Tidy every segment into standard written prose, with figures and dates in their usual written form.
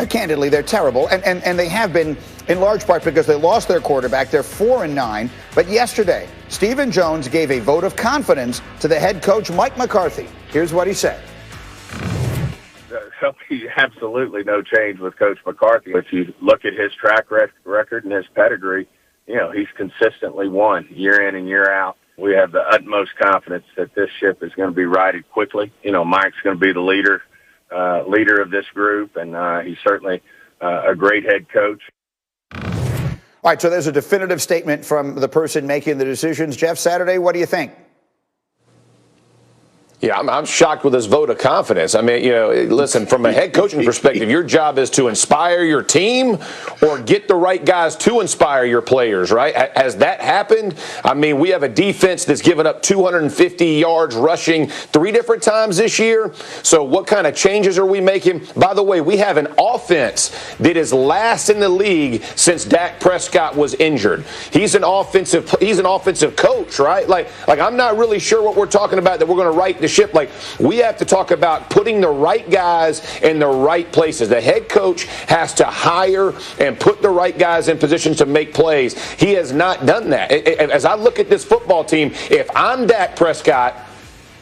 Candidly, they're terrible, and they have been in large part because they lost their quarterback. They're 4-9. But yesterday, Stephen Jones gave a vote of confidence to the head coach, Mike McCarthy. Here's what he said. There'll be absolutely no change with Coach McCarthy. If you look at his track record and his pedigree, he's consistently won year in and year out. We have the utmost confidence that this ship is going to be righted quickly. Mike's going to be the leader of this group, and he's certainly a great head coach. All right, so there's a definitive statement from the person making the decisions. Jeff, Saturday, what do you think? Yeah, I'm shocked with this vote of confidence. I mean, listen, from a head coaching perspective, your job is to inspire your team or get the right guys to inspire your players, right? Has that happened? I mean, we have a defense that's given up 250 yards rushing 3 different times this year. So what kind of changes are we making? By the way, we have an offense that is last in the league since Dak Prescott was injured. He's an offensive coach, right? Like I'm not really sure what we're talking about that we're going to right the ship. Like, we have to talk about putting the right guys in the right places. The head coach has to hire and put the right guys in positions to make plays. He has not done that. As I look at this football team, if I'm Dak Prescott,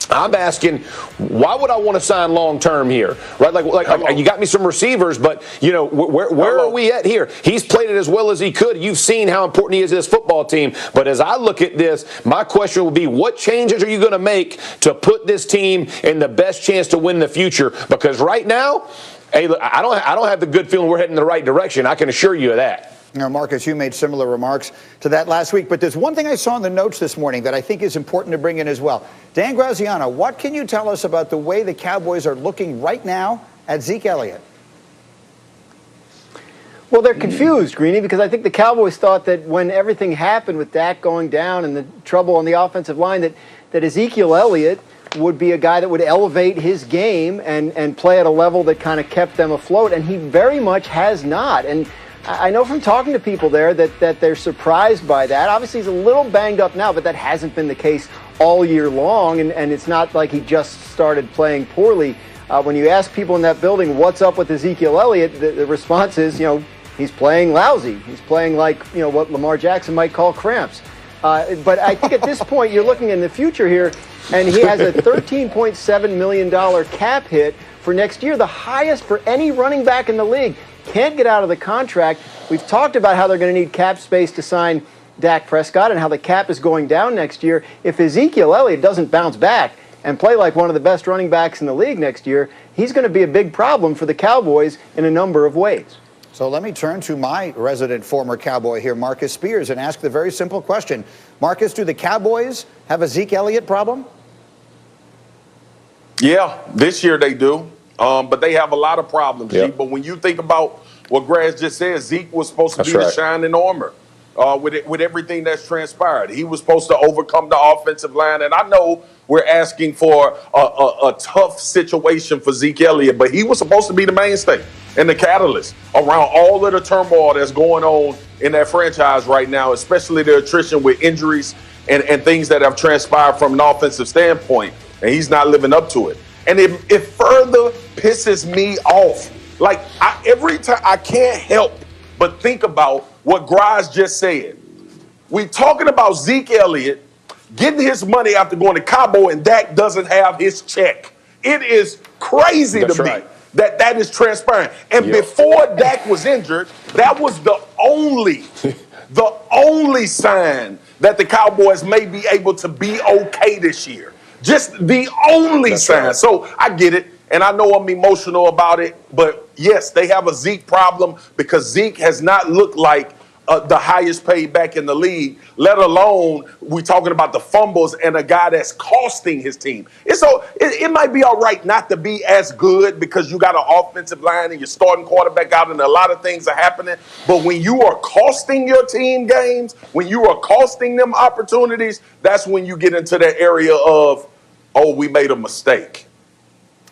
I'm asking, why would I want to sign long-term here, right? Like you got me some receivers, but, where are we at here? He's played it as well as he could. You've seen how important he is to this football team. But as I look at this, my question will be, what changes are you going to make to put this team in the best chance to win in the future? Because right now, hey, I don't have the good feeling we're heading in the right direction. I can assure you of that. Marcus, you made similar remarks to that last week, but there's one thing I saw in the notes this morning that I think is important to bring in as well. Dan Graziano, what can you tell us about the way the Cowboys are looking right now at Zeke Elliott? Well, they're confused, Greeny, because I think the Cowboys thought that when everything happened with Dak going down and the trouble on the offensive line, that Ezekiel Elliott would be a guy that would elevate his game and play at a level that kind of kept them afloat, and he very much has not. And I know from talking to people there that they're surprised by that. Obviously, he's a little banged up now, but that hasn't been the case all year long, and it's not like he just started playing poorly. When you ask people in that building what's up with Ezekiel Elliott, the response is, he's playing lousy. He's playing like, what Lamar Jackson might call cramps. But I think at this point, you're looking in the future here, and he has a $13.7 million cap hit for next year, the highest for any running back in the league. Can't get out of the contract. We've talked about how they're going to need cap space to sign Dak Prescott and how the cap is going down next year. If Ezekiel Elliott doesn't bounce back and play like one of the best running backs in the league next year, he's going to be a big problem for the Cowboys in a number of ways. So let me turn to my resident former Cowboy here, Marcus Spears, and ask the very simple question. Marcus, do the Cowboys have a Zeke Elliott problem? Yeah, this year they do. But they have a lot of problems, G. But when you think about what Graz just said, Zeke was supposed to be the shining armor with everything that's transpired. He was supposed to overcome the offensive line. And I know we're asking for a tough situation for Zeke Elliott, but he was supposed to be the mainstay and the catalyst around all of the turmoil that's going on in that franchise right now, especially the attrition with injuries and things that have transpired from an offensive standpoint. And he's not living up to it. And it further pisses me off. Like, every time I can't help but think about what Graz just said. We're talking about Zeke Elliott getting his money after going to Cabo, and Dak doesn't have his check. It is crazy to me that is transpiring. And before Dak was injured, that was the only sign that the Cowboys may be able to be okay this year. Just the only sign. Right. So I get it, and I know I'm emotional about it, but yes, they have a Zeke problem because Zeke has not looked like the highest paid back in the league, let alone we're talking about the fumbles and a guy that's costing his team. It might be all right not to be as good because you got an offensive line and you're starting quarterback out and a lot of things are happening. But when you are costing your team games, when you are costing them opportunities, that's when you get into that area of, oh, we made a mistake.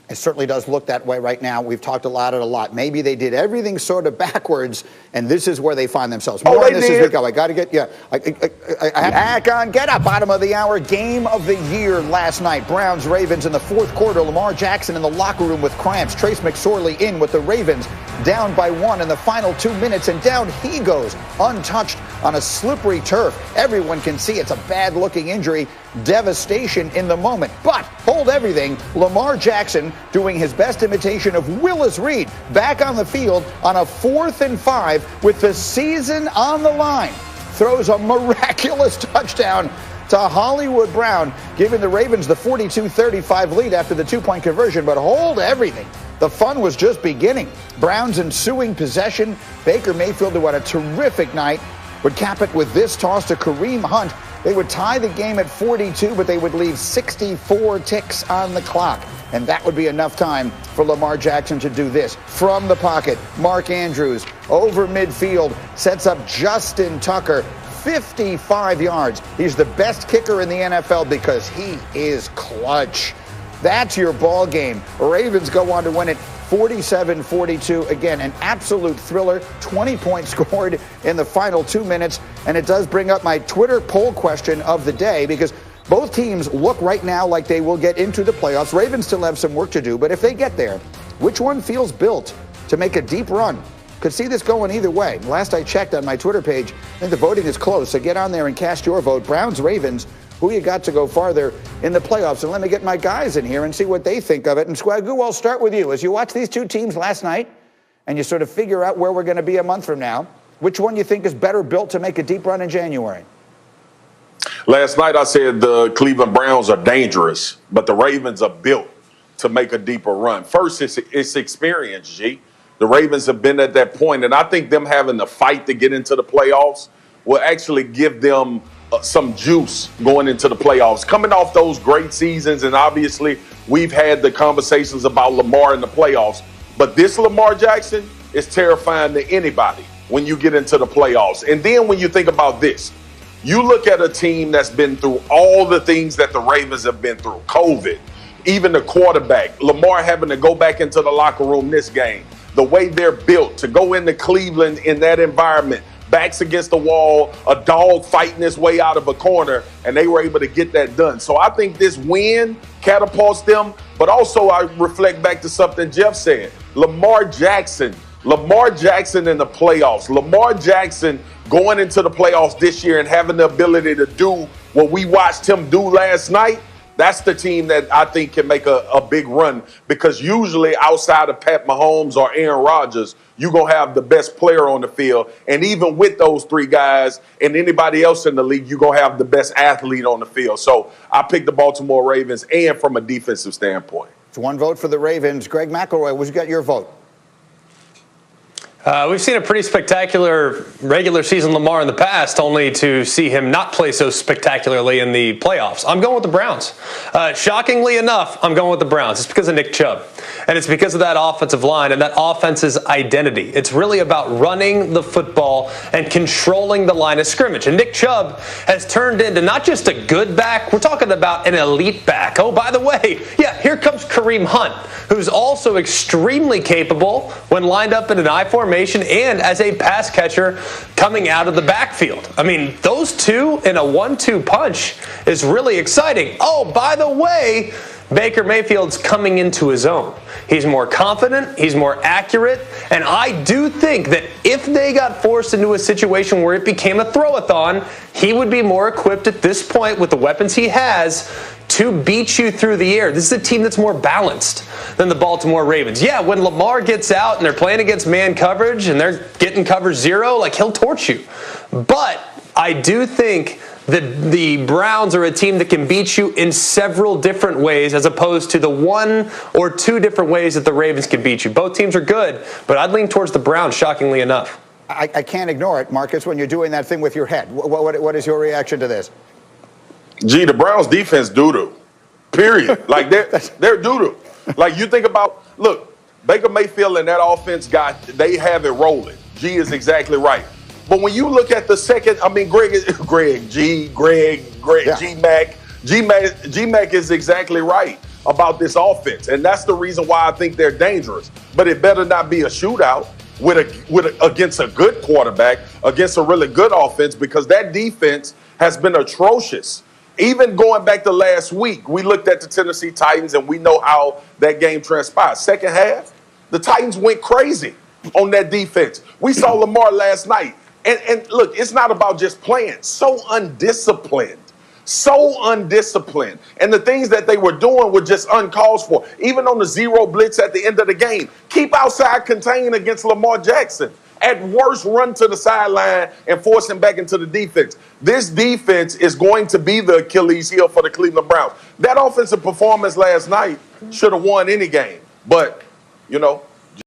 It certainly does look that way right now. We've talked about it a lot. Maybe they did everything sort of backwards, and this is where they find themselves. More on this as we go. I got to get, back on Get Up. Bottom of the hour, game of the year last night. Browns, Ravens in the fourth quarter. Lamar Jackson in the locker room with cramps. Trace McSorley in with the Ravens down by 1 in the final 2 minutes, and down he goes, untouched on a slippery turf. Everyone can see it's a bad-looking injury. Devastation in the moment. But hold everything. Lamar Jackson doing his best imitation of Willis Reed back on the field on a 4th and 5 with the season on the line. Throws a miraculous touchdown to Hollywood Brown, giving the Ravens the 42-35 lead after the 2-point conversion. But hold everything. The fun was just beginning. Browns ensuing possession. Baker Mayfield, who had a terrific night, would cap it with this toss to Kareem Hunt. They would tie the game at 42, but they would leave 64 ticks on the clock. And that would be enough time for Lamar Jackson to do this. From the pocket, Mark Andrews over midfield, sets up Justin Tucker, 55 yards. He's the best kicker in the NFL because he is clutch. That's your ball game. Ravens go on to win it 47-42. Again, an absolute thriller. 20 points scored in the final 2 minutes. And it does bring up my Twitter poll question of the day, because both teams look right now like they will get into the playoffs. Ravens still have some work to do, but if they get there, which one feels built to make a deep run? Could see this going either way. Last I checked on my Twitter page, I think the voting is close, so get on there and cast your vote. Browns, Ravens, who you got to go farther in the playoffs? And let me get my guys in here and see what they think of it. And Swagoo, I'll start with you. As you watch these two teams last night and you sort of figure out where we're going to be a month from now, which one you think is better built to make a deep run in January? Last night I said the Cleveland Browns are dangerous, but the Ravens are built to make a deeper run. First, it's experience, G. The Ravens have been at that point, and I think them having the fight to get into the playoffs will actually give them some juice going into the playoffs. Coming off those great seasons, and obviously we've had the conversations about Lamar in the playoffs, but this Lamar Jackson is terrifying to anybody when you get into the playoffs. And then when you think about this, you look at a team that's been through all the things that the Ravens have been through, COVID, even the quarterback, Lamar having to go back into the locker room this game, the way they're built to go into Cleveland in that environment, backs against the wall, a dog fighting his way out of a corner, and they were able to get that done. So I think this win catapults them, but also I reflect back to something Jeff said. Lamar Jackson in the playoffs. Lamar Jackson going into the playoffs this year and having the ability to do what we watched him do last night, that's the team that I think can make a big run, because usually outside of Pat Mahomes or Aaron Rodgers, you're going to have the best player on the field. And even with those three guys and anybody else in the league, you're going to have the best athlete on the field. So I picked the Baltimore Ravens, and from a defensive standpoint. It's one vote for the Ravens. Greg McElroy, what's got your vote? We've seen a pretty spectacular regular season Lamar in the past, only to see him not play so spectacularly in the playoffs. I'm going with the Browns. Shockingly enough, I'm going with the Browns. It's because of Nick Chubb. And it's because of that offensive line and that offense's identity. It's really about running the football and controlling the line of scrimmage. And Nick Chubb has turned into not just a good back, we're talking about an elite back. Oh, by the way, here comes Kareem Hunt, who's also extremely capable when lined up in an I formation and as a pass catcher coming out of the backfield. I mean, those two in a 1-2 punch is really exciting. Oh, by the way, Baker Mayfield's coming into his own. He's more confident, he's more accurate, and I do think that if they got forced into a situation where it became a throw-a-thon, he would be more equipped at this point with the weapons he has to beat you through the air. This is a team that's more balanced than the Baltimore Ravens. Yeah, when Lamar gets out and they're playing against man coverage and they're getting cover 0, like, he'll torch you. But I do think that the Browns are a team that can beat you in several different ways, as opposed to the 1 or 2 different ways that the Ravens can beat you. Both teams are good, but I'd lean towards the Browns, shockingly enough. I can't ignore it, Marcus, when you're doing that thing with your head. What is your reaction to this? Gee, the Browns defense doo-doo, period. Like, they're doo-doo. Like, you think about, look, Baker Mayfield and that offense they have it rolling. G is exactly right. But when you look at the second, I mean, G-Mac is exactly right. about this offense, and that's the reason why I think they're dangerous. But it better not be a shootout against a good quarterback, against a really good offense, because that defense has been atrocious. Even going back to last week, we looked at the Tennessee Titans, and we know how that game transpired. Second half, the Titans went crazy on that defense. We saw Lamar last night. And look, it's not about just playing. So undisciplined. And the things that they were doing were just uncalled for. Even on the zero blitz at the end of the game. Keep outside contain against Lamar Jackson. At worst, run to the sideline and force him back into the defense. This defense is going to be the Achilles heel for the Cleveland Browns. That offensive performance last night should have won any game. But, you know,